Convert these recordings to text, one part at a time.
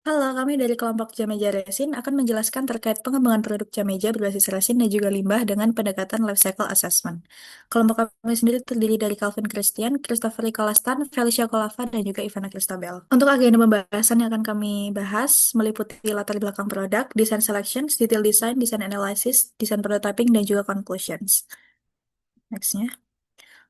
Halo, kami dari kelompok Jameja Resin akan menjelaskan terkait pengembangan produk Jameja berbasis resin dan juga limbah dengan pendekatan life cycle assessment. Kelompok kami sendiri terdiri dari Calvin Christian, Christopher Nicolastan, Felicia Kolava, dan juga Ivana Christabel. Untuk agenda pembahasan yang akan kami bahas meliputi latar belakang produk, design selections, detail design, design analysis, design prototyping, dan juga conclusions. Nextnya.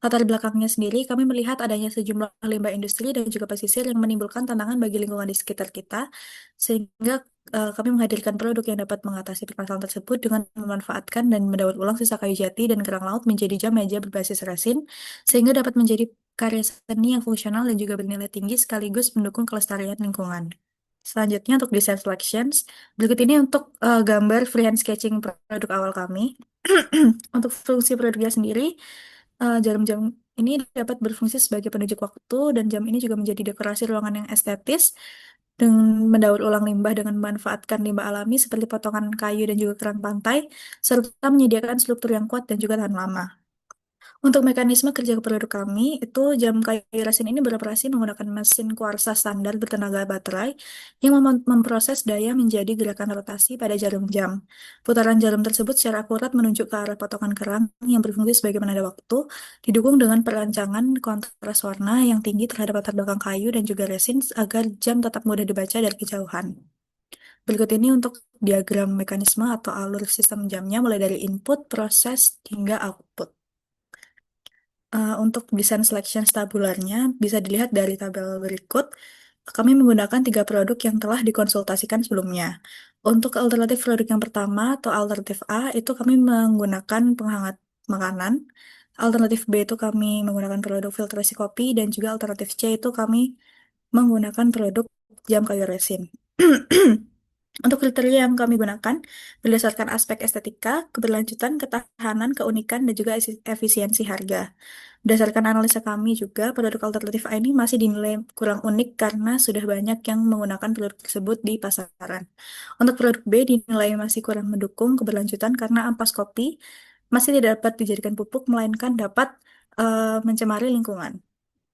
Latar belakangnya sendiri, kami melihat adanya sejumlah limbah industri dan juga pesisir yang menimbulkan tantangan bagi lingkungan di sekitar kita, sehingga kami menghadirkan produk yang dapat mengatasi permasalahan tersebut dengan memanfaatkan dan mendaur ulang sisa kayu jati dan kerang laut menjadi jam meja berbasis resin, sehingga dapat menjadi karya seni yang fungsional dan juga bernilai tinggi sekaligus mendukung kelestarian lingkungan. Selanjutnya untuk design selections, berikut ini untuk gambar freehand sketching produk awal kami. Untuk fungsi produknya sendiri, jarum-jam ini dapat berfungsi sebagai penunjuk waktu dan jam ini juga menjadi dekorasi ruangan yang estetis dengan mendaur ulang limbah dengan memanfaatkan limbah alami seperti potongan kayu dan juga kerang pantai serta menyediakan struktur yang kuat dan juga tahan lama. Untuk mekanisme kerja produk kami, itu jam kayu resin ini beroperasi menggunakan mesin kuarsa standar bertenaga baterai yang memproses daya menjadi gerakan rotasi pada jarum jam. Putaran jarum tersebut secara akurat menunjuk ke arah potongan kerang yang berfungsi sebagai penanda waktu, didukung dengan perancangan kontras warna yang tinggi terhadap latar belakang kayu dan juga resin agar jam tetap mudah dibaca dari kejauhan. Berikut ini untuk diagram mekanisme atau alur sistem jamnya mulai dari input, proses, hingga output. Untuk desain selection tabularnya bisa dilihat dari tabel berikut. Kami menggunakan tiga produk yang telah dikonsultasikan sebelumnya. Untuk alternatif produk yang pertama atau alternatif A itu kami menggunakan penghangat makanan. Alternatif B itu kami menggunakan produk filtrasi kopi dan juga alternatif C itu kami menggunakan produk jam kayu resin. Untuk kriteria yang kami gunakan berdasarkan aspek estetika, keberlanjutan, ketahanan, keunikan, dan juga efisiensi harga. Berdasarkan analisa kami juga, produk alternatif A ini masih dinilai kurang unik karena sudah banyak yang menggunakan produk tersebut di pasaran. Untuk produk B dinilai masih kurang mendukung keberlanjutan karena ampas kopi masih tidak dapat dijadikan pupuk, melainkan dapat mencemari lingkungan.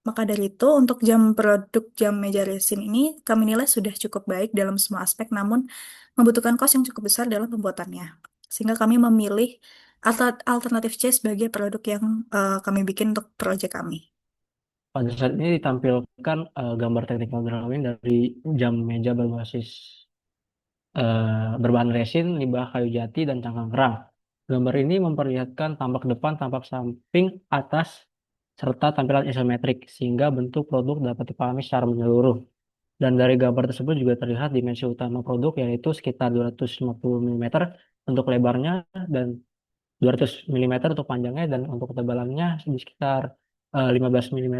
Maka dari itu, untuk produk jam meja resin ini kami nilai sudah cukup baik dalam semua aspek, namun membutuhkan kos yang cukup besar dalam pembuatannya. Sehingga kami memilih alternatif C sebagai produk yang kami bikin untuk proyek kami. Pada saat ini ditampilkan gambar technical drawing dari jam meja berbasis berbahan resin, limbah kayu jati, dan cangkang kerang. Gambar ini memperlihatkan tampak depan, tampak samping, atas, serta tampilan isometrik, sehingga bentuk produk dapat dipahami secara menyeluruh. Dan dari gambar tersebut juga terlihat dimensi utama produk, yaitu sekitar 250 mm untuk lebarnya dan 200 mm untuk panjangnya, dan untuk ketebalannya di sekitar 15 mm.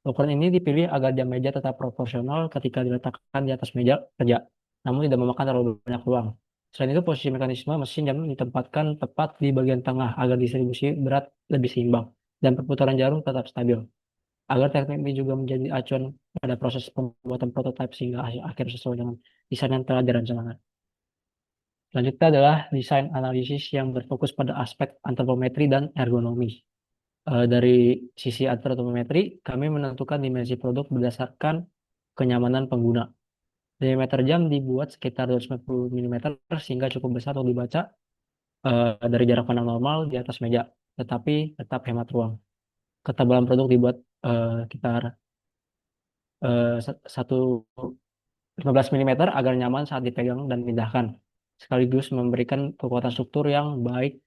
Ukuran ini dipilih agar jam meja tetap proporsional ketika diletakkan di atas meja kerja, namun tidak memakan terlalu banyak ruang. Selain itu, posisi mekanisme mesin jam ditempatkan tepat di bagian tengah agar distribusi berat lebih seimbang dan perputaran jarum tetap stabil. Agar teknik ini juga menjadi acuan pada proses pembuatan prototipe sehingga hasil akhir sesuai dengan desain yang telah direncanakan. Selanjutnya adalah desain analisis yang berfokus pada aspek antropometri dan ergonomi. Dari sisi antropometri, kami menentukan dimensi produk berdasarkan kenyamanan pengguna. Diameter jam dibuat sekitar 250 mm sehingga cukup besar untuk dibaca dari jarak pandang normal di atas meja, tetapi tetap hemat ruang. Ketebalan produk dibuat sekitar 15 mm agar nyaman saat dipegang dan dipindahkan, sekaligus memberikan kekuatan struktur yang baik.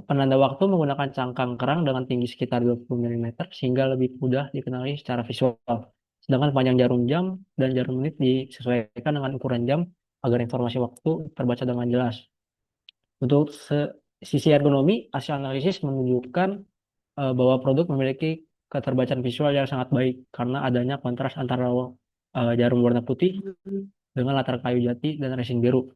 Penanda waktu menggunakan cangkang kerang dengan tinggi sekitar 20 mm sehingga lebih mudah dikenali secara visual. Sedangkan panjang jarum jam dan jarum menit disesuaikan dengan ukuran jam agar informasi waktu terbaca dengan jelas. Untuk sisi ergonomi, hasil analisis menunjukkan bahwa produk memiliki keterbacaan visual yang sangat baik karena adanya kontras antara jarum warna putih dengan latar kayu jati dan resin biru.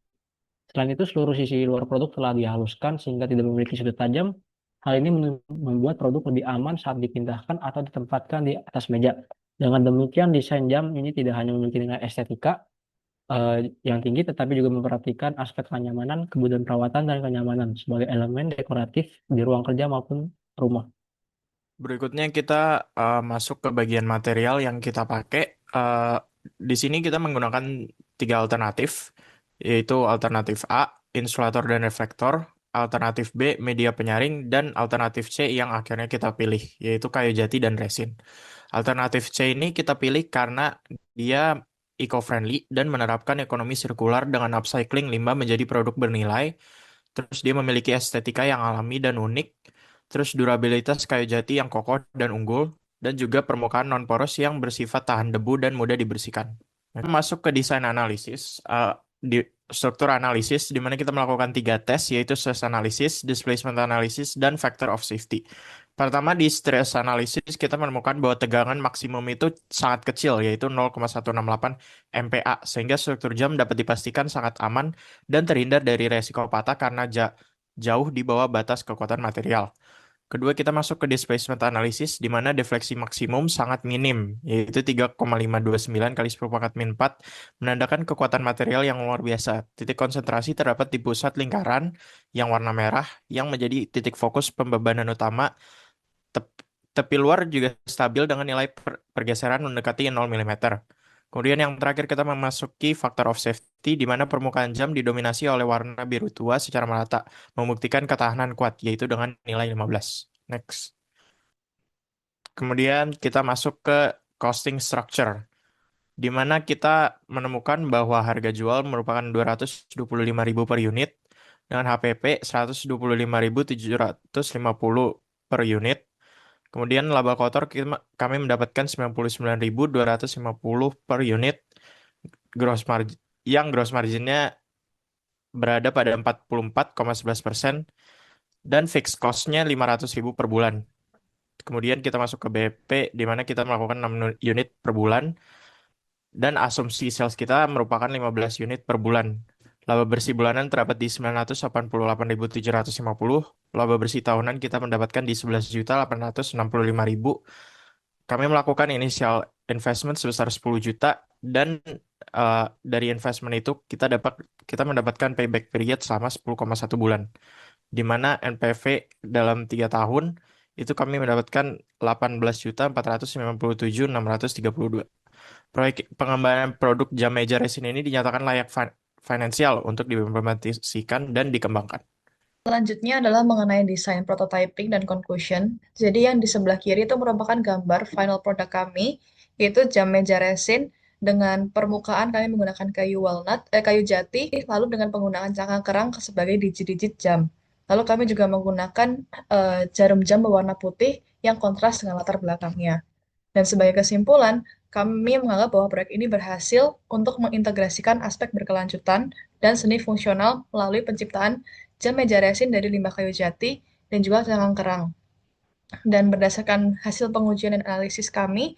Selain itu, seluruh sisi luar produk telah dihaluskan sehingga tidak memiliki sudut tajam. Hal ini membuat produk lebih aman saat dipindahkan atau ditempatkan di atas meja. Dengan demikian, desain jam ini tidak hanya memiliki nilai estetika yang tinggi, tetapi juga memperhatikan aspek kenyamanan, kemudian perawatan, dan kenyamanan sebagai elemen dekoratif di ruang kerja maupun rumah. Berikutnya kita masuk ke bagian material yang kita pakai. Eh, Di sini kita menggunakan tiga alternatif, yaitu alternatif A, insulator dan reflektor, alternatif B, media penyaring, dan alternatif C yang akhirnya kita pilih, yaitu kayu jati dan resin. Alternatif C ini kita pilih karena dia eco-friendly dan menerapkan ekonomi sirkular dengan upcycling limbah menjadi produk bernilai. Terus dia memiliki estetika yang alami dan unik. Terus durabilitas kayu jati yang kokoh dan unggul. Dan juga permukaan non-poros yang bersifat tahan debu dan mudah dibersihkan. Nah, masuk ke desain analisis. Di struktur analisis, di mana kita melakukan tiga tes, yaitu stress analysis, displacement analysis, dan factor of safety. Pertama, di stress analysis, kita menemukan bahwa tegangan maksimum itu sangat kecil, yaitu 0,168 MPa, sehingga struktur jam dapat dipastikan sangat aman dan terhindar dari resiko patah karena jauh di bawah batas kekuatan material. Kedua, kita masuk ke displacement analysis, di mana defleksi maksimum sangat minim, yaitu 3,529 kali 10 pangkat min 4, menandakan kekuatan material yang luar biasa. Titik konsentrasi terdapat di pusat lingkaran yang warna merah, yang menjadi titik fokus pembebanan utama. Tep- Tepi luar juga stabil dengan nilai pergeseran mendekati 0 mm. Kemudian yang terakhir kita memasuki factor of safety, di mana permukaan jam didominasi oleh warna biru tua secara merata, membuktikan ketahanan kuat, yaitu dengan nilai 15. Next. Kemudian kita masuk ke costing structure, di mana kita menemukan bahwa harga jual merupakan 225.000 per unit, dengan HPP 125.750 per unit. Kemudian laba kotor kami mendapatkan 99.250 per unit, gross margin yang gross marginnya berada pada 44,11% dan fixed cost-nya 500.000 per bulan. Kemudian kita masuk ke BP di mana kita melakukan 6 unit per bulan dan asumsi sales kita merupakan 15 unit per bulan. Laba bersih bulanan terdapat di 988.750. Laba bersih tahunan kita mendapatkan di 11.865.000. Kami melakukan initial investment sebesar 10 juta dan dari investment itu kita mendapatkan payback period selama 10,1 bulan, di mana NPV dalam 3 tahun itu kami mendapatkan 18.497.632. Proyek pengembangan produk jam meja resin ini dinyatakan layak finansial untuk diimplementasikan dan dikembangkan. Selanjutnya adalah mengenai desain prototyping dan conclusion. Jadi yang di sebelah kiri itu merupakan gambar final product kami, yaitu jam meja resin dengan permukaan kami menggunakan kayu jati, lalu dengan penggunaan cangkang kerang sebagai digit-digit jam. Lalu kami juga menggunakan jarum jam berwarna putih yang kontras dengan latar belakangnya. Dan sebagai kesimpulan, kami menganggap bahwa proyek ini berhasil untuk mengintegrasikan aspek berkelanjutan dan seni fungsional melalui penciptaan jam meja resin dari limbah kayu jati dan juga cangkang kerang. Dan berdasarkan hasil pengujian dan analisis kami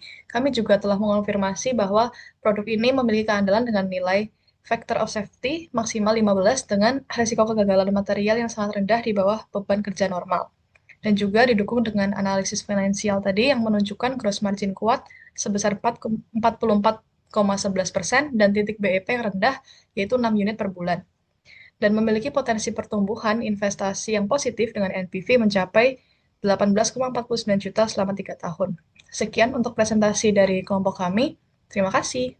juga telah mengonfirmasi bahwa produk ini memiliki keandalan dengan nilai factor of safety maksimal 15 dengan risiko kegagalan material yang sangat rendah di bawah beban kerja normal. Dan juga didukung dengan analisis finansial tadi yang menunjukkan gross margin kuat sebesar 44,11% dan titik BEP yang rendah yaitu 6 unit per bulan. Dan memiliki potensi pertumbuhan investasi yang positif dengan NPV mencapai 18,49 juta selama 3 tahun. Sekian untuk presentasi dari kelompok kami. Terima kasih.